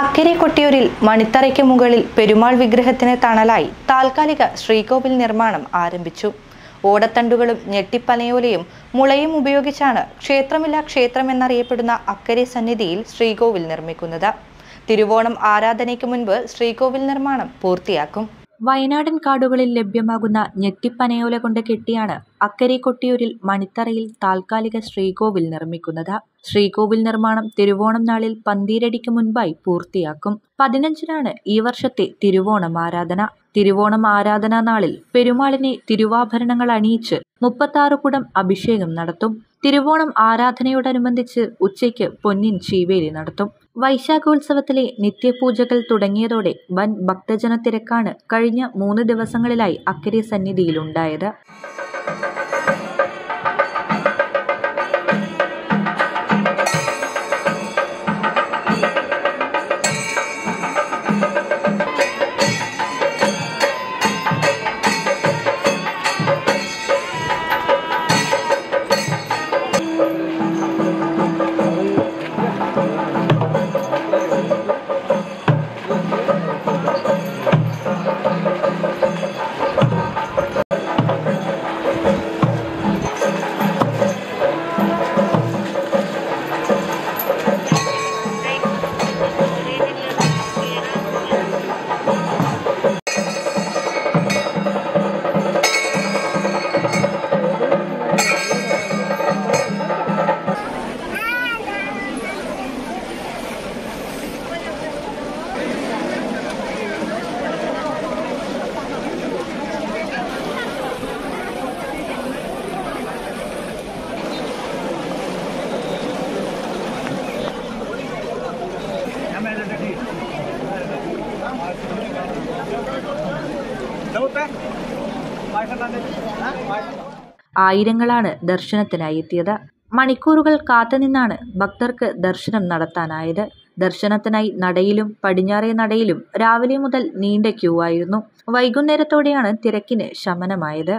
അക്കരെ കൊട്ടിയൂരിൽ മണിത്തറയ്ക്ക് മുകളിൽ പെരുമാൾ വിഗ്രഹത്തിന് തണലായി താൽക്കാലിക ശ്രീകോവിൽ നിർമ്മാണം ആരംഭിച്ചു. ഓടത്തണ്ടുകളും ഞെട്ടിപ്പനയോലയും മുളയും ഉപയോഗിച്ചാണ് ക്ഷേത്രമില്ല ക്ഷേത്രമെന്നറിയപ്പെടുന്ന അക്കരെ സന്നിധിയിൽ ശ്രീകോവിൽ നിർമ്മിക്കുന്നത്. തിരുവോണം ആരാധനയ്ക്ക് മുൻപ് ശ്രീകോവിൽ നിർമ്മാണം പൂർത്തിയാക്കും. വയനാടൻ കാടുകളിൽ ലഭ്യമാകുന്ന ഞെട്ടിപ്പനയോല കൊണ്ട് കെട്ടിയാണ് അക്കരെ കൊട്ടിയൂരിൽ മണിത്തറയിൽ താൽക്കാലിക ശ്രീകോവിൽ നിർമ്മിക്കുന്നത്. ശ്രീകോവിൽ നിർമ്മാണം തിരുവോണം നാളിൽ പന്തീരടിക്ക് മുൻപായി പൂർത്തിയാക്കും. 15-നാണ് ഈ വർഷത്തെ തിരുവോണം ആരാധന. തിരുവോണം ആരാധനാ നാളിൽ പെരുമാളിനെ തിരുവാഭരണങ്ങൾ അണിയിച്ച് 36 കുടം അഭിഷേകം നടത്തും. തിരുവോണം ആരാധനയോടനുബന്ധിച്ച് ഉച്ചയ്ക്ക് പൊന്നിൻ ചീവേലി നടത്തും. വൈശാഖോത്സവത്തിലെ നിത്യപൂജകൾ തുടങ്ങിയതോടെ വൻ ഭക്തജന തിരക്കാണ് കഴിഞ്ഞ 3 ദിവസങ്ങളിലായി അക്കരെ സന്നിധിയിലുണ്ടായത്. ആയിരങ്ങളാണ് ദർശനത്തിനായി എത്തിയത്. മണിക്കൂറുകൾ കാത്തുനിന്നാണ് ഭക്തർക്ക് ദർശനം നടത്താനായത്. ദർശനത്തിനായി നടയിലും പടിഞ്ഞാറേ നടയിലും രാവിലെ മുതൽ നീണ്ട ക്യൂ ആയിരുന്നു. വൈകുന്നേരത്തോടെയാണ് തിരക്കിന് ശമനമായത്.